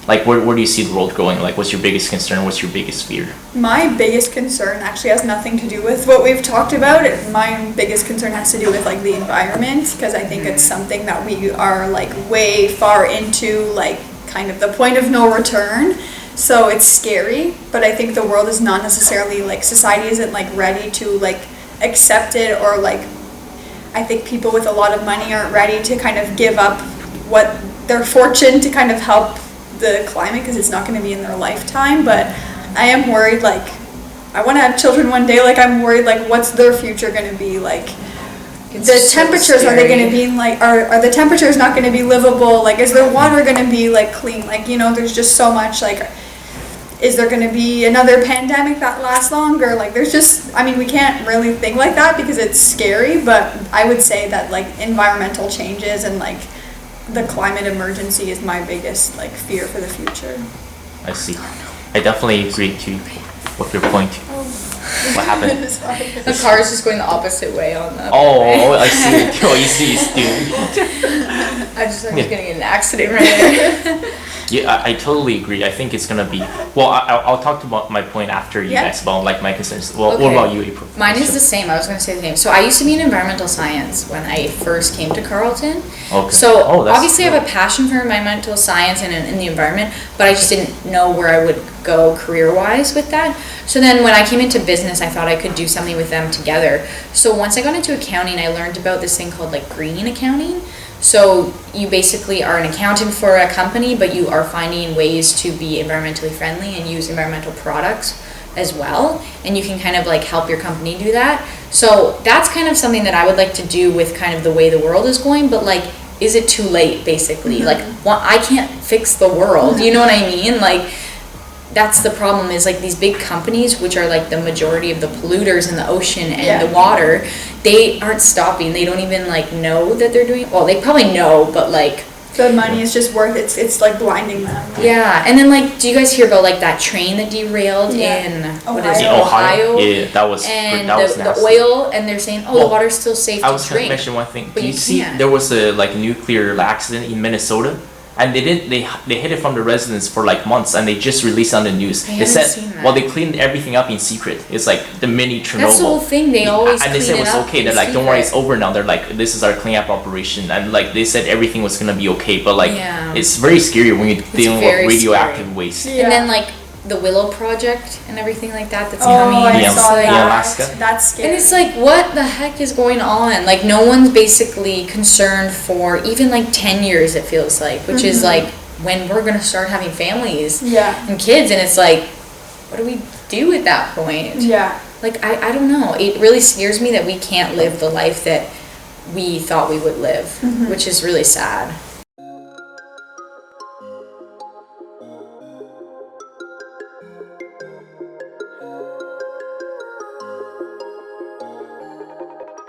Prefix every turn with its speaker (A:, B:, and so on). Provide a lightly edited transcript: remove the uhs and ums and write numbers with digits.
A: Like, where do you see the world going? Like, what's your biggest concern? What's your biggest fear?
B: My biggest concern actually has nothing to do with what we've talked about. My biggest concern has to do with like the environment, because I think it's something that we are like way far into, like kind of the point of no return. So it's scary, but I think the world is not necessarily, like society isn't like ready to like accept it, or like I think people with a lot of money aren't ready to kind of give up what their fortune to kind of help the climate, because it's not going to be in their lifetime. But I am worried, like I want to have children one day, like I'm worried like what's their future going to be like. It's the temperatures, are they going to be like, are the temperatures not going to be livable, like is their water going to be like clean, like you know, there's just so much, like is there going to be another pandemic that lasts longer, like there's just, I mean we can't really think like that because it's scary. But I would say that like environmental changes and like the climate emergency is my biggest like fear for the future.
A: I see. I definitely agree to what your point. What happened?
C: The car is just going the opposite way on the
A: I see. Oh, you see, dude.
C: I just thought I was gonna get in an accident right there.
A: Yeah, I totally agree. I think it's gonna be. Well, I'll talk about my point after you guys about like my concerns. Well,
C: Okay.
A: what about you, April?
C: Mine is the same. I was going to say the same. So I used to be in environmental science when I first came to Carleton.
A: Okay.
C: So
A: That's
C: obviously I
A: cool.
C: have a passion for environmental science and in the environment, but I just didn't know where I would go career-wise with that. So then when I came into business, I thought I could do something with them together. So once I got into accounting, I learned about this thing called like green accounting. So you basically are an accountant for a company, but you are finding ways to be environmentally friendly and use environmental products as well. And you can kind of like help your company do that. So that's kind of something that I would like to do with kind of the way the world is going. But like, is it too late basically? Like, I can't fix the world. You know what I mean? Like, that's the problem, is like these big companies, which are like the majority of the polluters in the ocean and the water, they aren't stopping. They don't even like know that they're doing, well, they probably know, but like
B: the money is just worth it. It's like blinding them.
C: Yeah. And then like, do you guys hear about like that train that derailed in what is it, Ohio?
A: Yeah, that was
C: and
A: nasty.
C: the oil, and they're saying the water's still safe to drink.
A: I was going to mention one thing.
C: But
A: Do you see there was a like nuclear accident in Minnesota? And they hid it from the residents for like months, and they just released on the news. They said, well, they cleaned everything up in secret. It's like the mini Chernobyl.
C: That's the whole thing. They always
A: and they said it was okay. They're like, don't worry, it's over now. They're like, this is our cleanup operation, and like they said everything was gonna be okay. But like, it's very scary when you're dealing with radioactive waste.
C: Yeah. And then like the Willow Project and everything like that that's
B: coming.
C: I
B: saw that.
A: In Alaska.
B: That's scary.
C: And it's like, what the heck is going on? Like, no one's basically concerned for even like 10 years, it feels like, which is like when we're gonna start having families and kids, and it's like, what do we do at that point? Like, I don't know. It really scares me that we can't live the life that we thought we would live, which is really sad.